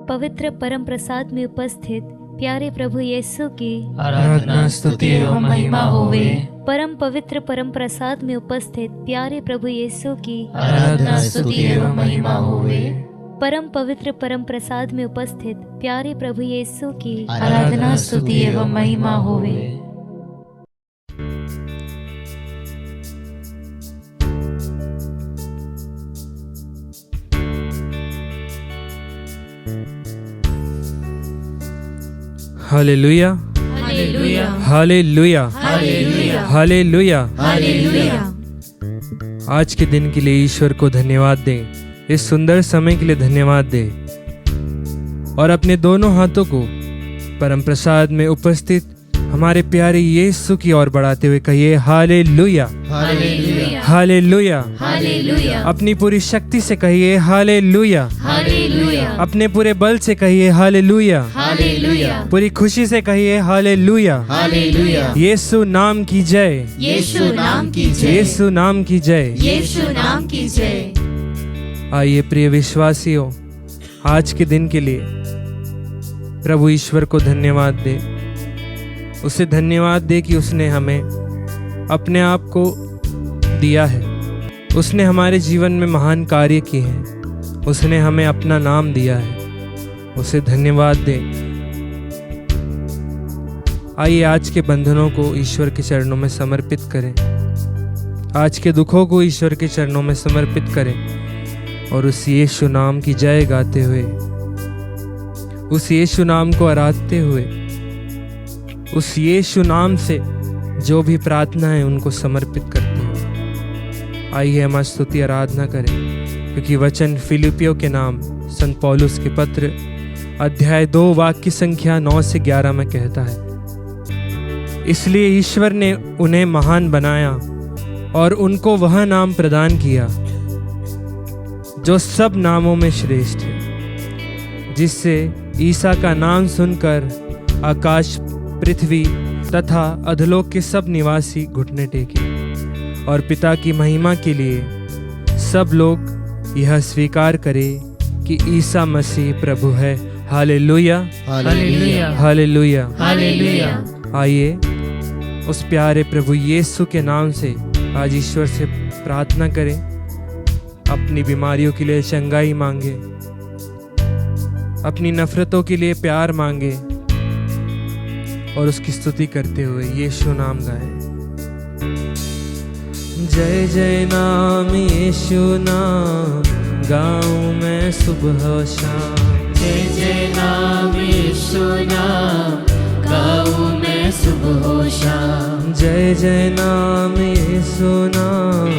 पवित्र परम प्रसाद में उपस्थित प्यारे प्रभु यीशु की आराधना स्तुति एवं महिमा होवे। परम पवित्र परम प्रसाद में उपस्थित प्यारे प्रभु यीशु की आराधना स्तुति एवं महिमा होवे। परम पवित्र परम प्रसाद में उपस्थित प्यारे प्रभु यीशु की आराधना स्तुति एवं महिमा होवे। Hallelujah hallelujah hallelujah hallelujah hallelujah. Hallelujah. आज के दिन के लिए ईश्वर को धन्यवाद दें, इस सुंदर समय के लिए धन्यवाद दें और अपने दोनों हाथों को परम प्रसाद में उपस्थित हमारे प्यारे यीशु की ओर बढ़ाते हुए कहिए हालेलुया हालेलुया हालेलुया। हालेलुया अपनी पूरी शक्ति से कहिए हालेलुया, हालेलुया अपने पूरे बल से कहिए हालेलुया, हालेलुया पूरी खुशी से कहिए हालेलुया। हालेलुया। यीशु नाम की जय, यीशु नाम की जय, यीशु नाम की जय। यीशु नाम की जय। आइए प्रिय विश्वासियों, आज के दिन के लिए प्रभु ईश्वर को धन्यवाद दे, उसे धन्यवाद दे कि उसने हमें अपने आप को दिया है, उसने हमारे जीवन में महान कार्य किए हैं, उसने हमें अपना नाम दिया है, उसे धन्यवाद दे। आइए आज के बंधनों को ईश्वर के चरणों में समर्पित करें, आज के दुखों को ईश्वर के चरणों में समर्पित करें और उस यीशु नाम की जय गाते हुए, उस यीशु नाम को आराधते हुए, उस यीशु नाम से जो भी प्रार्थना है उनको समर्पित करते हैं। आइए हम आज स्तुति आराधना करें, क्योंकि वचन फिलिपियों के नाम संत पौलुस के पत्र अध्याय 2 वाक्य संख्या 9 से 11 में कहता है, इसलिए ईश्वर ने उन्हें महान बनाया और उनको वह नाम प्रदान किया जो सब नामों में श्रेष्ठ है, जिससे ईसा का नाम सुनकर आकाश, पृथ्वी तथा अधोलोक के सब निवासी घुटने टेके और पिता की महिमा के लिए सब लोग यह स्वीकार करें कि ईसा मसीह प्रभु है। Hallelujah hallelujah. Hallelujah hallelujah. आइए उस प्यारे प्रभु यीशु के नाम से आज ईश्वर से प्रार्थना करें, अपनी बीमारियों के लिए चंगाई मांगे, अपनी नफरतों के लिए प्यार मांगे और उसकी स्तुति करते हुए यीशु नाम गाए। जय जय नाम यीशु नाम गाऊं मैं सुबह शाम, जय जय नाम यीशु नाम गाऊं मैं सुबह शाम। जय जय नाम यीशु नाम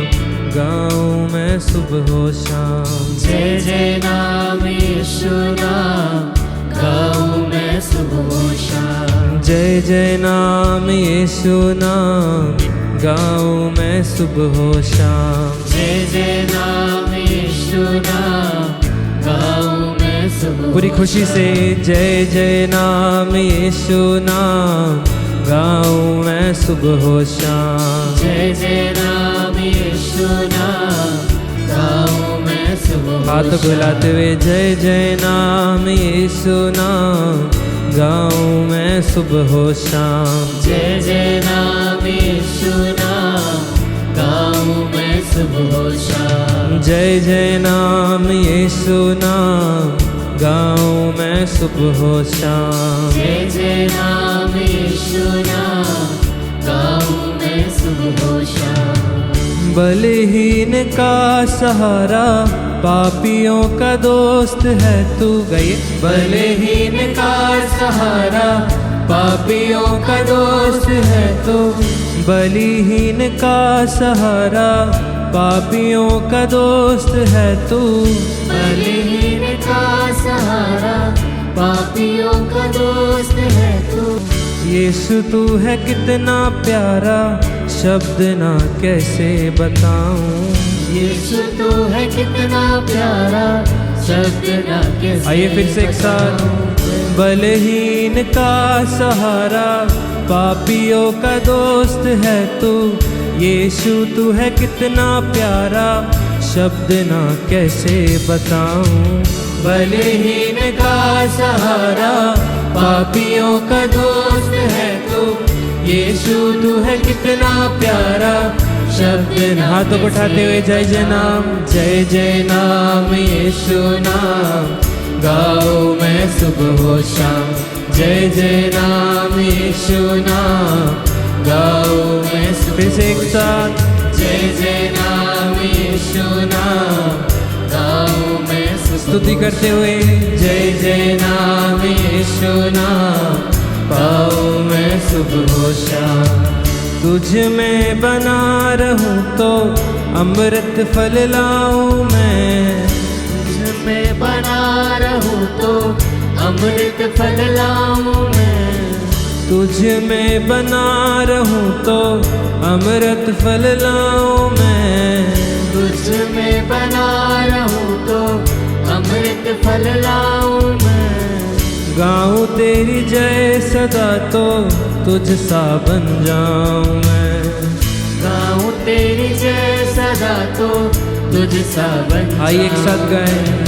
गाऊं मैं सुबह शाम। जय जय नाम यीशु नाम गाऊं मैं सुबह शाम। जय जय नाम यीशु नाम गाऊं मैं सुबह शाम। जय जय नाम यीशु नाम गाऊं मैं सुबह। पूरी खुशी से जय जय नाम यीशु नाम गाऊं मैं सुबह शाम। जय जय नाम यीशु नाम गाऊं मैं सुबह। हाथ बुलाते हुए जय जय नाम यीशु नाम गाऊं मैं सुबह शाम। जय जय नाम यीशु नाम गाऊं मैं सुबह शाम। जय जय नाम यीशु नाम गाऊं मैं सुबह शाम। जय जय नाम यीशु नाम गाऊं मैं सुबह शाम। बलहीन का सहारा पापियों का दोस्त है तू। गए बलहीन का सहारा पापियों का दोस्त है तू। बलहीन का सहारा पापियों का दोस्त है तू। बलहीन का सहारा पापियों का दोस्त है तू। यीशु तू है कितना प्यारा, शब्द ना कैसे बताऊं। यीशु तू है कितना प्यारा, शब्द ना कैसे। आइए फिर से एक साथ। बलहीन का सहारा पापियों का दोस्त है तू। यीशु तू है कितना प्यारा, शब्द ना कैसे बताऊं। बलहीन का सहारा, पापियों का दोस्त है तू। यीशु तू है कितना प्यारा, शब्द हाथों को उठाते हुए जय जय नाम, जय जय नाम यीशु नाम, गाओ मैं सुबह हो शाम। जय जय नाम यीशु नाम, गाओ मैं फिर से एक साथ जय जय नाम यीशु नाम, गाओ मैं स्तुति करते हुए जय जय नाम यीशु नाम, गाओ मैं सुबह हो शाम। तुझ में बना रहूं तो अमृत फल लाऊं मैं, तुझ में बना रहूं तो अमृत फल लाऊं मैं। तुझ में बना रहूं तो अमृत फल लाऊं मैं। तुझ में बना रहूं तो अमृत फल लाऊं मैं। गाऊं तेरी जय सदा तो तुझ सा बन जाऊं मैं। गाऊं तेरी जय सदा तो तुझ सा बन जाऊं। आइए एक साथ गाएं।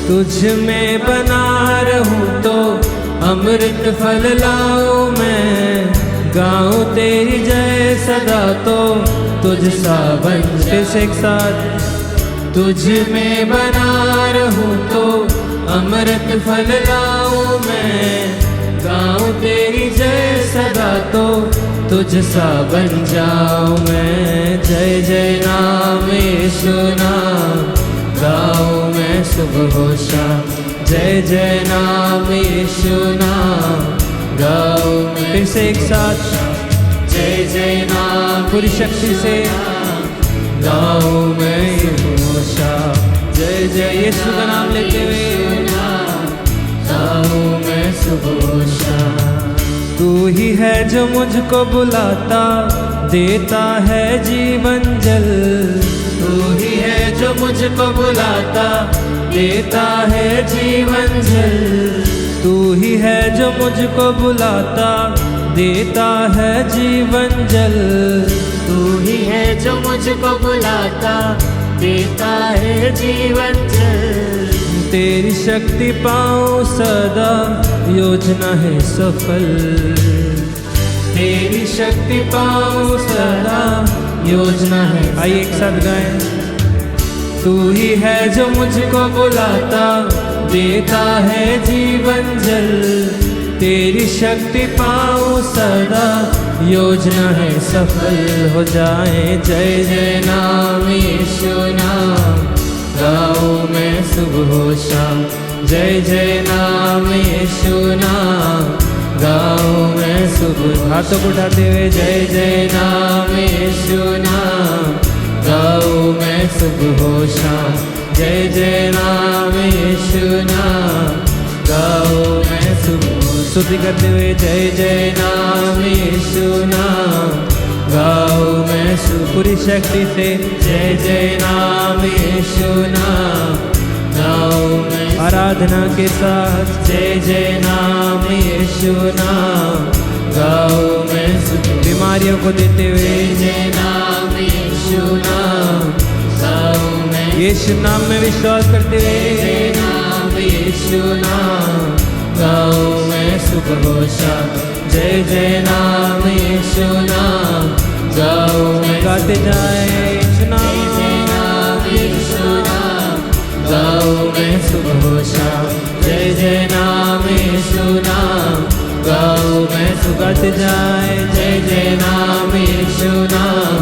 तुझ में बना रहूं तो अमृत फल लाऊं मैं। गाऊं तेरी जय सदा तो तुझ सा बन जाऊं। फिर से एक साथ। तुझ में बना रहूं तो अमृत फल लाऊं मैं। गाऊं तेरी जय सदा तो तुझ सा बन जाऊं मैं। जय जय नाम यीशु नाम, गाऊं मैं सुबह हो शाम। जय जय नाम यीशु नाम, गाऊं मैं। फिर से एक साथ। जय जय नाम पूरी शक्ति से गाऊं मैं सुबह हो शाम। जय जय यीशु का नाम लेते हुए गाऊं मैं सुबह हो शाम। तू ही है जो मुझको बुलाता, देता है जीवन जल। तू ही है जो मुझको बुलाता, देता है जीवन जल। तू ही है जो मुझको बुलाता, देता है जीवन जल। तू ही है जो मुझको बुलाता, देता है जीवन जल। तेरी शक्ति पाऊं सदा, योजना है सफल। तेरी शक्ति पाऊं सदा, योजना है। आइए एक साथ गाएं। तू ही है जो मुझको बुलाता, देता है जीवन जल। तेरी शक्ति पाऊं सदा, योजना है सफल हो जाए। जय जय नाम यीशु नाम, गाऊं मैं सुबह हो शाम। जय जय नाम यीशु नाम, गाऊं मैं सुबह। हाथों को उठाते हुए जय जय नाम यीशु नाम, गाऊं मैं सुबह हो शाम। जय जय नाम यीशु नाम, गाऊं मैं सुबह। स्तुति करते हुए जय जय नाम यीशु नाम, गाऊं मैं पूरी शक्ति से। जय जय नाम यीशु नाम, गाऊं मैं आराधना के साथ। जय जय नाम यीशु नाम, गाऊं मैं बीमारियों को देते हुए। जय नाम यीशु नाम, गाऊं मैं। यीशु नाम में विश्वास करते हुए जय नाम यीशु नाम, गाऊं मैं सुबह हो शाम। जय जय नाम यीशु नाम, गाऊं मैं। गाते जाए यीशु नाम, जय नाम यीशु नाम, गाऊं मैं सुबह हो शाम। जय जय नाम यीशु नाम, गाऊं मैं। गाते जाए जय जय नाम यीशु नाम,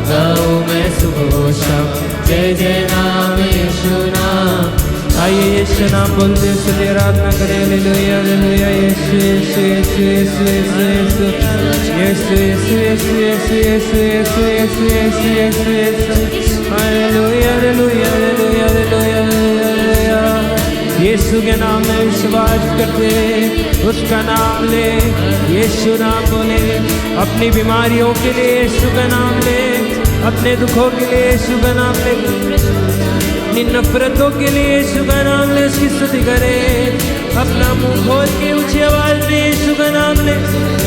गाऊं मैं सुबह हो शाम। जय जय नाम यीशु नाम। आइए यीशु नाम बोलते हुए इसलिए आराधना करें। Hallelujah hallelujah Yeshu Yeshu Yeshu Yeshu Yeshu Yeshu Yeshu Yeshu Yeshu Yeshu Yeshu Yeshu Yeshu Yeshu Yeshu Yeshu. Hallelujah hallelujah hallelujah hallelujah hallelujah. Yeshu के नाम में विश्वास करते, उसका नाम ले। यीशु नाम बोले, अपनी बीमारियों के लिए यीशु का नाम ले, अपने दुखों के लिए यीशु का नाम ले, अपनी नफरतों के लिए यीशु का नाम ले। उसकी स्तुति करें, अपना मुंह खोल के ऊंची आवाज में यीशु का नाम ले।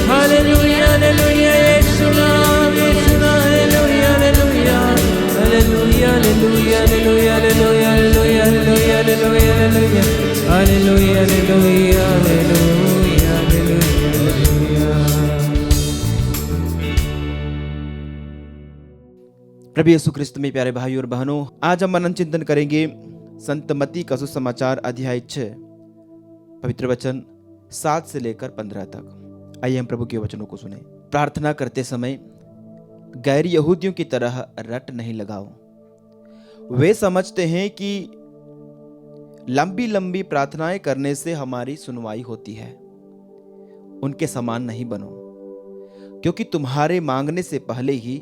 हालेलुया हालेलुया यीशु नाम, यीशु नाम। Hallelujah hallelujah hallelujah hallelujah hallelujah hallelujah hallelujah hallelujah hallelujah. Hallelujah hallelujah hallelujah. प्रभु यीशु क्रिस्त में प्यारे भाई और बहनों, आज हम मनन चिंतन करेंगे संत मत्ती का सुसमाचार अध्याय 6 पवित्र वचन 7 से लेकर 15 तक। आइए हम प्रभु के वचनों को सुने। प्रार्थना करते समय गैर यहूदियों की तरह रट नहीं लगाओ। वे समझते हैं कि लंबी लंबी प्रार्थनाएं करने से हमारी सुनवाई होती है। उनके समान नहीं बनो, क्योंकि तुम्हारे मांगने से पहले ही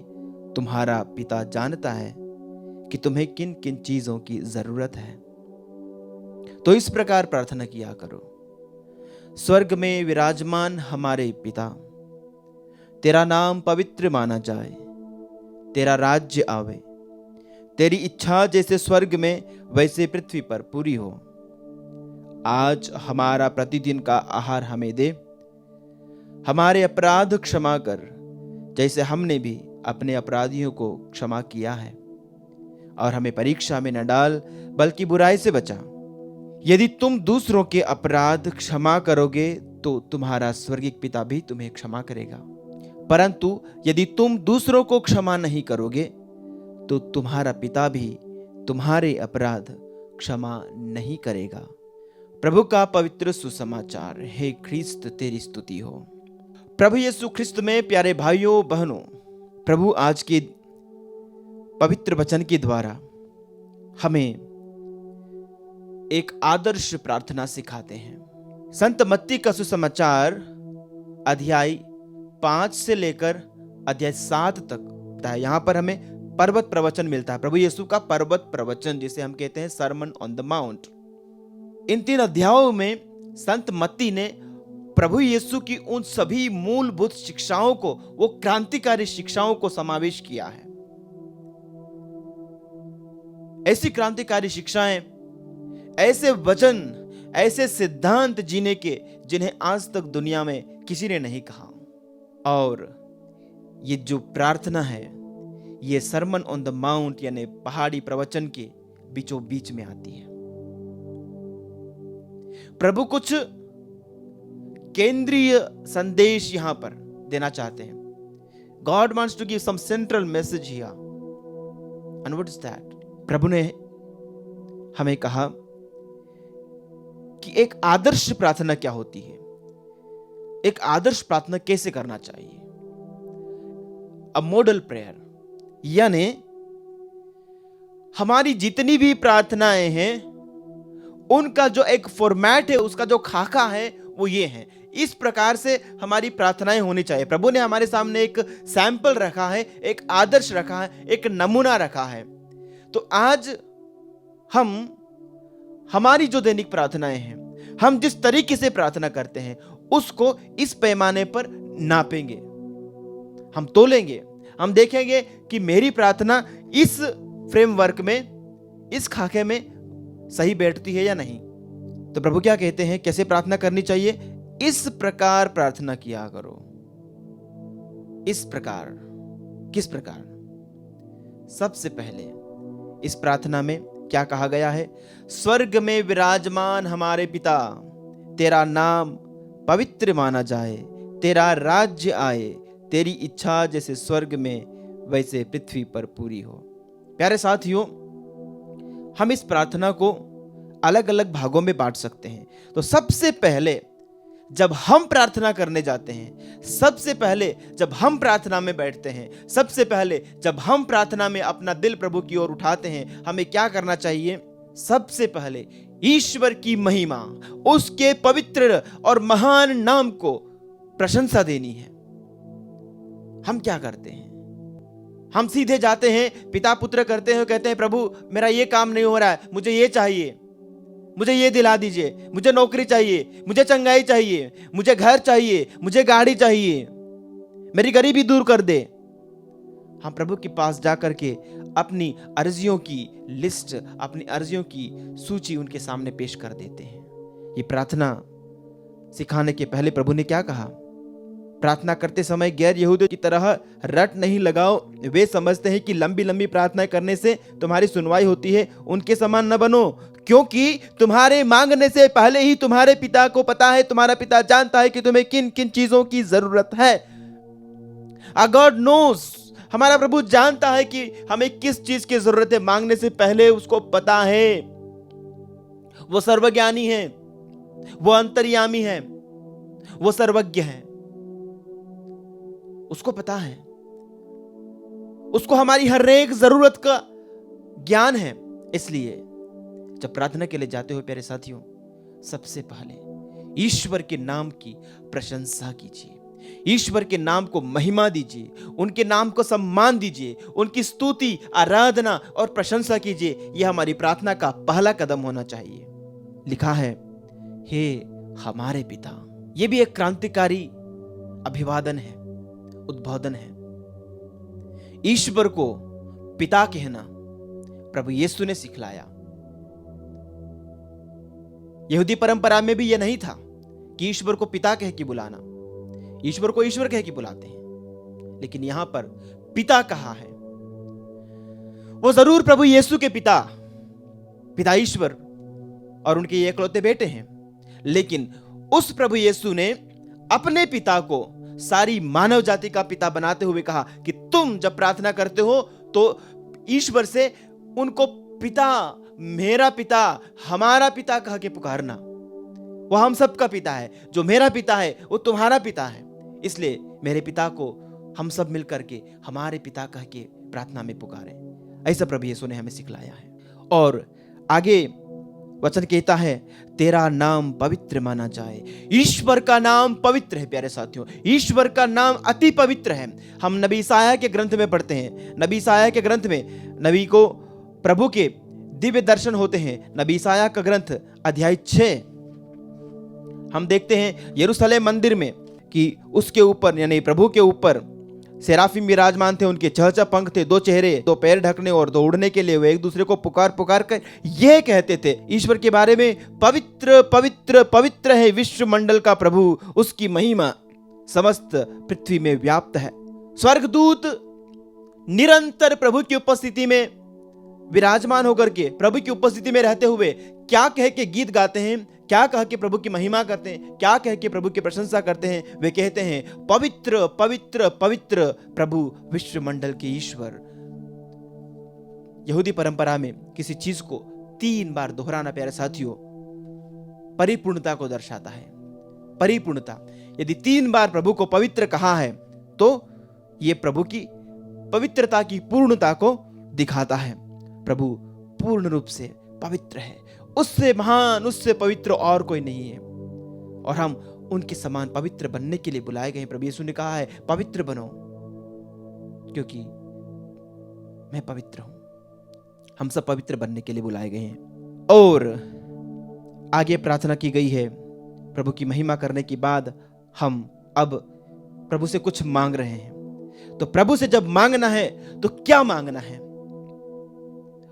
तुम्हारा पिता जानता है कि तुम्हें किन किन चीजों की जरूरत है। तो इस प्रकार प्रार्थना किया करो। स्वर्ग में विराजमान हमारे पिता, तेरा नाम पवित्र माना जाए, तेरा राज्य आवे, तेरी इच्छा जैसे स्वर्ग में वैसे पृथ्वी पर पूरी हो। आज हमारा प्रतिदिन का आहार हमें दे। हमारे अपराध क्षमा कर, जैसे हमने भी अपने अपराधियों को क्षमा किया है। और हमें परीक्षा में न डाल, बल्कि बुराई से बचा। यदि तुम दूसरों के अपराध क्षमा करोगे तो तुम्हारा स्वर्गीय पिता भी तुम्हें क्षमा करेगा। परंतु यदि तुम दूसरों को क्षमा नहीं करोगे तो तुम्हारा पिता भी तुम्हारे अपराध क्षमा नहीं करेगा। प्रभु का पवित्र सुसमाचार। हे ख्रिस्त, तेरी स्तुति हो। प्रभु यीशु ख्रिस्त में प्यारे भाइयों बहनों, प्रभु आज के पवित्र वचन के द्वारा हमें एक आदर्श प्रार्थना सिखाते हैं। संत मत्ती का सुसमाचार अध्याय 5 से लेकर अध्याय 7 तक यहाँ पर हमें पर्वत प्रवचन मिलता है। प्रभु यीशु का पर्वत प्रवचन, जिसे हम कहते हैं सरमन ऑन द माउंट। इन 3 अध्यायों में संत मत्ती ने प्रभु यीशु की उन सभी मूलभूत शिक्षाओं को, वो क्रांतिकारी शिक्षाओं को समावेश किया है। ऐसी क्रांतिकारी शिक्षाएं, ऐसे वचन, ऐसे सिद्धांत जीने के जिन्हें आज तक दुनिया में किसी ने नहीं कहा। और ये जो प्रार्थना है, ये सरमन ऑन द माउंट यानी पहाड़ी प्रवचन के बीचों बीच में आती है। प्रभु कुछ केंद्रीय संदेश यहां पर देना चाहते हैं। God wants to give some central message here. And what is that? प्रभु ने हमें कहा कि एक आदर्श प्रार्थना क्या होती है, एक आदर्श प्रार्थना कैसे करना चाहिए। अ मॉडल प्रेयर, यानी हमारी जितनी भी प्रार्थनाएं हैं उनका जो एक फॉर्मेट है, उसका जो खाका है वो ये है। इस प्रकार से हमारी प्रार्थनाएं होनी चाहिए। प्रभु ने हमारे सामने एक सैंपल रखा है, एक आदर्श रखा है, एक नमूना रखा है। तो आज हम हमारी जो दैनिक प्रार्थनाएं हैं, हम जिस तरीके से प्रार्थना करते हैं, उसको इस पैमाने पर नापेंगे, हम तोलेंगे। हम देखेंगे कि मेरी प्रार्थना इस फ्रेमवर्क में, इस खाके में सही बैठती है या नहीं। तो प्रभु क्या कहते हैं, कैसे प्रार्थना करनी चाहिए? इस प्रकार प्रार्थना किया करो। इस प्रकार, किस प्रकार? सबसे पहले इस प्रार्थना में क्या कहा गया है? स्वर्ग में विराजमान हमारे पिता, तेरा नाम पवित्र माना जाए, तेरा राज्य आए, तेरी इच्छा जैसे स्वर्ग में वैसे पृथ्वी पर पूरी हो। प्यारे साथियों, हम इस प्रार्थना को अलग अलग भागों में बांट सकते हैं। तो सबसे पहले जब हम प्रार्थना करने जाते हैं, सबसे पहले जब हम प्रार्थना में बैठते हैं, सबसे पहले जब हम प्रार्थना में अपना दिल प्रभु की ओर उठाते हैं, हमें क्या करना चाहिए? सबसे पहले ईश्वर की महिमा, उसके पवित्र और महान नाम को प्रशंसा देनी है। हम क्या करते हैं? हम सीधे जाते हैं, पिता पुत्र करते हैं, कहते हैं प्रभु मेरा ये काम नहीं हो रहा है, मुझे ये चाहिए, मुझे ये दिला दीजिए, मुझे नौकरी चाहिए, मुझे चंगाई चाहिए, मुझे घर चाहिए, मुझे गाड़ी चाहिए, मेरी गरीबी दूर कर दे। हम प्रभु के पास जाकर के अपनी अर्जियों की लिस्ट, अपनी अर्जियों की सूची उनके सामने पेश कर देते हैं। ये प्रार्थना सिखाने के पहले प्रभु ने क्या कहा? प्रार्थना करते समय गैर यहूदियों की तरह रट नहीं लगाओ। वे समझते हैं कि लंबी लंबी प्रार्थना करने से तुम्हारी सुनवाई होती है। उनके समान न बनो, क्योंकि तुम्हारे मांगने से पहले ही तुम्हारे पिता को पता है, तुम्हारा पिता जानता है कि तुम्हें किन किन चीजों की जरूरत है। गॉड नोस, हमारा प्रभु जानता है कि हमें किस चीज की जरूरत है, मांगने से पहले उसको पता है। वो सर्वज्ञानी है, वो अंतर्यामी है, वो सर्वज्ञ है, उसको पता है, उसको हमारी हर एक जरूरत का ज्ञान है। इसलिए जब प्रार्थना के लिए जाते हो प्यारे साथियों, सबसे पहले ईश्वर के नाम की प्रशंसा कीजिए, ईश्वर के नाम को महिमा दीजिए, उनके नाम को सम्मान दीजिए, उनकी स्तुति, आराधना और प्रशंसा कीजिए। यह हमारी प्रार्थना का पहला कदम होना चाहिए। लिखा है, हे हमारे पिता। यह भी एक क्रांतिकारी अभिवादन है, उद्बोधन है। ईश्वर को पिता कहना प्रभु यीशु ने सिखलाया। यहूदी परंपरा में भी यह नहीं था कि ईश्वर को पिता कह के बुलाना, ईश्वर को ईश्वर कह के बुलाते हैं, लेकिन यहां पर पिता कहा है। वो जरूर प्रभु यीशु के पिता ईश्वर और उनके ये इकलौते बेटे हैं, लेकिन उस प्रभु यीशु ने अपने पिता को सारी मानव जाति का पिता बनाते हुए कहा कि तुम जब प्रार्थना करते हो तो ईश्वर से उनको पिता, मेरा पिता, हमारा पिता कह के पुकारना। वो हम सबका पिता है, जो मेरा पिता है वो तुम्हारा पिता है, इसलिए मेरे पिता को हम सब मिलकर के हमारे पिता कह के प्रार्थना में पुकारें। ऐसा प्रभु यीशु ने हमें सिखलाया है। और आगे वचन कहता है, तेरा नाम पवित्र माना जाए। ईश्वर का नाम पवित्र है प्यारे साथियों, ईश्वर का नाम अति पवित्र है। हम नबी ईसाया के ग्रंथ में पढ़ते हैं, नबी ईसाया के ग्रंथ में नबी को प्रभु के दिव्य दर्शन होते हैं। नबी ईसाया का ग्रंथ अध्याय 6 हम देखते हैं यरूशलेम मंदिर में कि उसके ऊपर यानी प्रभु के ऊपर सेराफिम विराजमान थे। उनके 6 पंख थे, 2 चेहरे, 2 पैर ढकने और 2 उड़ने के लिए। वे एक दूसरे को पुकार पुकार कर यह कहते थे ईश्वर के बारे में, पवित्र पवित्र पवित्र है विश्व मंडल का प्रभु, उसकी महिमा समस्त पृथ्वी में व्याप्त है। स्वर्गदूत निरंतर प्रभु की उपस्थिति में विराजमान होकर के, प्रभु की उपस्थिति में रहते हुए क्या कह के गीत गाते हैं, क्या कह के प्रभु की महिमा करते हैं, क्या कह के प्रभु की प्रशंसा करते हैं। वे कहते हैं, पवित्र पवित्र पवित्र प्रभु विश्व मंडल के ईश्वर। यहूदी परंपरा में किसी चीज को 3 बार दोहराना प्यारे साथियों परिपूर्णता को दर्शाता है। परिपूर्णता, यदि 3 बार प्रभु को पवित्र कहा है तो यह प्रभु की पवित्रता की पूर्णता को दिखाता है। प्रभु पूर्ण रूप से पवित्र है, उससे महान, उससे पवित्र और कोई नहीं है, और हम उनके समान पवित्र बनने के लिए बुलाए गए हैं। प्रभु यीशु ने कहा है, पवित्र बनो क्योंकि मैं पवित्र हूं। हम सब पवित्र बनने के लिए बुलाए गए हैं। और आगे प्रार्थना की गई है, प्रभु की महिमा करने के बाद हम अब प्रभु से कुछ मांग रहे हैं। तो प्रभु से जब मांगना है तो क्या मांगना है?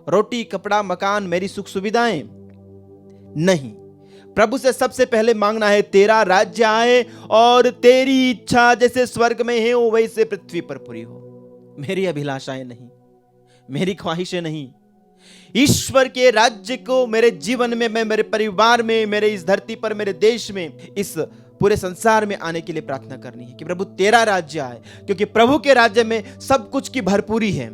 रोटी, कपड़ा, मकान, मेरी सुख सुविधाएं नहीं। प्रभु से सबसे पहले मांगना है, तेरा राज्य आए और तेरी इच्छा जैसे स्वर्ग में है वो वैसे पृथ्वी पर पूरी हो। मेरी अभिलाषाएं नहीं, मेरी ख्वाहिशें नहीं, ईश्वर के राज्य को मेरे जीवन में, मैं मेरे परिवार में, मेरे इस धरती पर, मेरे देश में, इस पूरे संसार में आने के लिए प्रार्थना करनी है कि प्रभु तेरा राज्य आए, क्योंकि प्रभु के राज्य में सब कुछ की भरपूरी है।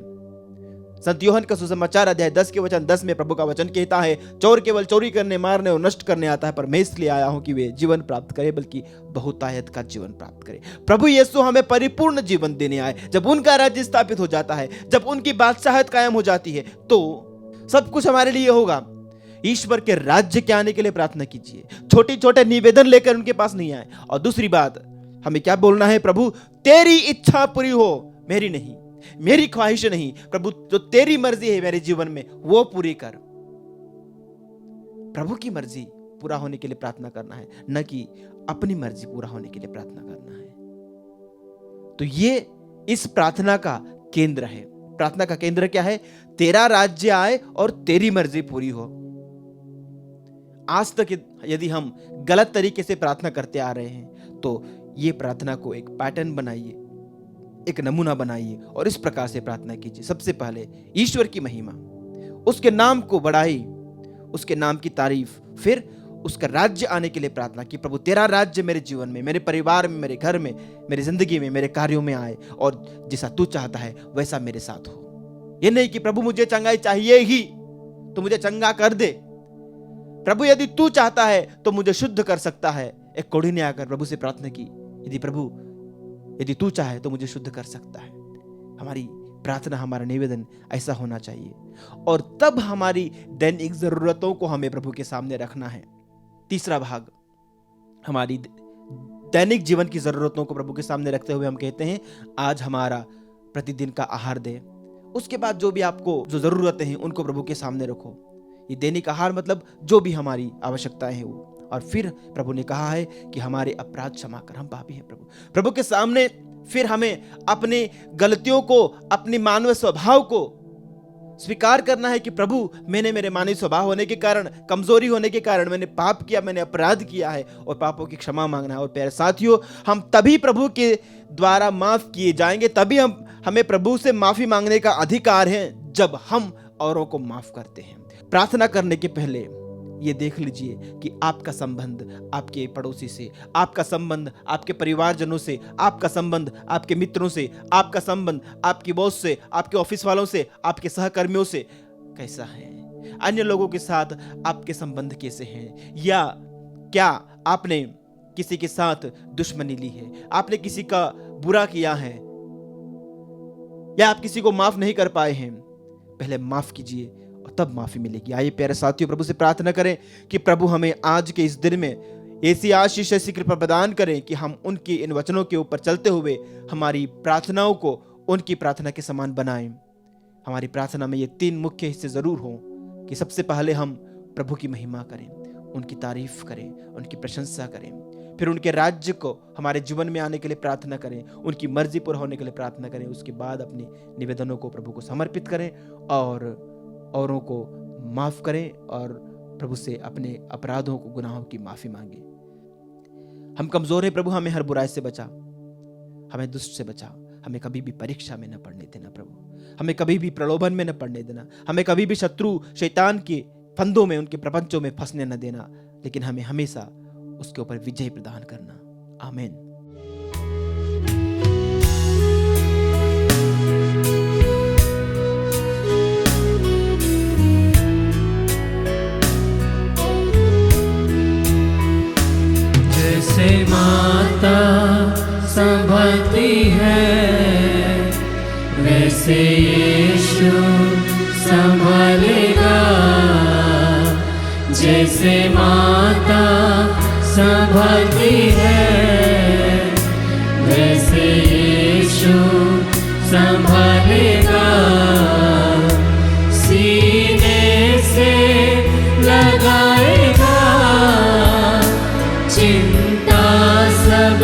संत यूहन्ना का सुसमाचार अध्याय 10 के वचन 10 में प्रभु का वचन कहता है, चोर केवल चोरी करने, मारने और नष्ट करने आता है, पर मैं इसलिए आया हूं कि वे जीवन प्राप्त करे, बल्कि बहुतायत का जीवन प्राप्त करे। प्रभु यीशु हमें परिपूर्ण जीवन देने आए। जब उनका राज्य स्थापित हो जाता है, जब उनकी बादशाहत कायम हो जाती है, तो सब कुछ हमारे लिए होगा। ईश्वर के राज्य के आने के लिए प्रार्थना कीजिए, छोटे छोटे निवेदन लेकर उनके पास नहीं आए। और दूसरी बात, हमें क्या बोलना है? प्रभु तेरी इच्छा पूरी हो, मेरी नहीं, मेरी ख्वाहिश नहीं। प्रभु जो तेरी मर्जी है मेरे जीवन में वो पूरी कर। प्रभु की मर्जी पूरा होने के लिए प्रार्थना करना है, न कि अपनी मर्जी पूरा होने के लिए प्रार्थना करना है। तो ये इस प्रार्थना का केंद्र है। प्रार्थना का केंद्र क्या है? तेरा राज्य आए और तेरी मर्जी पूरी हो। आज तक यदि हम गलत तरीके से प्रार्थना करते आ रहे हैं तो ये प्रार्थना को एक पैटर्न बनाइए, एक नमूना बनाइए और इस प्रकार से प्रार्थना कीजिए। सबसे पहले ईश्वर की महिमा, उसके नाम को बढ़ाई, उसके नाम की तारीफ, फिर उसका राज्य आने के लिए प्रार्थना कि प्रभु तेरा राज्य मेरे जीवन में, मेरे परिवार में, मेरे घर में, मेरी जिंदगी में, मेरे कार्यों में आए और जैसा तू चाहता है वैसा मेरे साथ हो। ये नहीं कि प्रभु मुझे चंगाई चाहिए ही तो मुझे चंगा कर दे, प्रभु यदि तू चाहता है तो मुझे शुद्ध कर सकता है। एक कोढ़ी ने आकर प्रभु से प्रार्थना की, यदि प्रभु यदि तू चाहे तो मुझे शुद्ध कर सकता है। हमारी प्रार्थना, हमारा निवेदन ऐसा होना चाहिए और तब हमारी दैनिक जरूरतों को हमें प्रभु के सामने रखना है। तीसरा भाग, हमारी दैनिक जीवन की जरूरतों को प्रभु के सामने रखते हुए हम कहते हैं आज हमारा प्रतिदिन का आहार दे। उसके बाद जो भी आपको जो जरूरतें हैं उनको प्रभु के सामने रखो। ये दैनिक आहार मतलब जो भी हमारी आवश्यकताएं हैं वो। और फिर प्रभु ने कहा है कि हमारे अपराध क्षमा कर, हम पापी हैं प्रभु के सामने। फिर हमें अपनी गलतियों को, अपनी मानव स्वभाव को स्वीकार करना है कि प्रभु मैंने मेरे मानवीय स्वभाव होने के कारण, कमजोरी होने के कारण मैंने पाप किया, मैंने अपराध किया है और पापों की क्षमा मांगना है। और प्यारे साथियों, हम तभी प्रभु के द्वारा माफ किए जाएंगे, तभी हमें प्रभु से माफी मांगने का अधिकार है जब हम औरों को माफ करते हैं। प्रार्थना करने के पहले ये देख लीजिए कि आपका संबंध आपके पड़ोसी से, आपका संबंध आपके परिवारजनों से, आपका संबंध आपके मित्रों से, आपका संबंध आपकी बॉस से, आपके ऑफिस वालों से, आपके सहकर्मियों से कैसा है। अन्य लोगों के साथ आपके संबंध कैसे हैं, या क्या आपने किसी के साथ दुश्मनी ली है, आपने किसी का बुरा किया है, या आप किसी को माफ नहीं कर पाए हैं। पहले माफ कीजिए और तब माफी मिलेगी। आइए प्यारे साथियों, प्रभु से प्रार्थना करें कि प्रभु हमें आज के इस दिन में ऐसी आशीष, ऐसी कृपा प्रदान करें कि हम उनकी इन वचनों के ऊपर चलते हुए हमारी प्रार्थनाओं को उनकी प्रार्थना के समान बनाएं। हमारी प्रार्थना में ये 3 मुख्य हिस्से जरूर हों कि सबसे पहले हम प्रभु की महिमा करें, उनकी तारीफ करें, उनकी प्रशंसा करें, फिर उनके राज्य को हमारे जीवन में आने के लिए प्रार्थना करें, उनकी मर्जी पूरा होने के लिए प्रार्थना करें। उसके बाद अपने निवेदनों को प्रभु को समर्पित करें और औरों को माफ करें और प्रभु से अपने अपराधों को, गुनाहों की माफी मांगे। हम कमजोर हैं प्रभु, हमें हर बुराई से बचा, हमें दुष्ट से बचा, हमें कभी भी परीक्षा में न पड़ने देना प्रभु, हमें कभी भी प्रलोभन में न पड़ने देना, हमें कभी भी शत्रु शैतान के फंदों में, उनके प्रपंचों में फंसने न देना, लेकिन हमें हमेशा उसके ऊपर विजय प्रदान करना। आमीन। जैसे माता संभलती है वैसे यीशु संभलेगा। जैसे माता संभलती है वैसे यीशु संभलेगा। सीने से लगाएगा, चिंता सब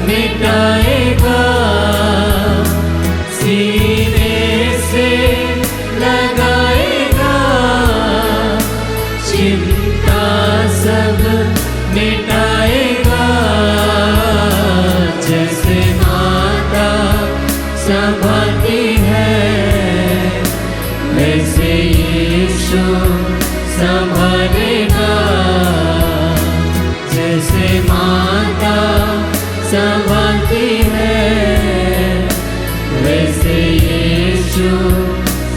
मिटाएगा। सीने से लगाएगा, चिंता सब मिटाएगा। जैसे माता संभलती है वैसे यीशु संभलेगा। जैसे माता संभलती है वैसे यीशु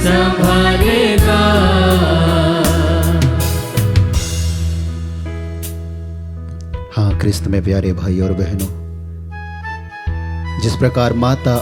संभलेगा। हाँ, क्रिस्त में प्यारे भाई और बहनों, जिस प्रकार माता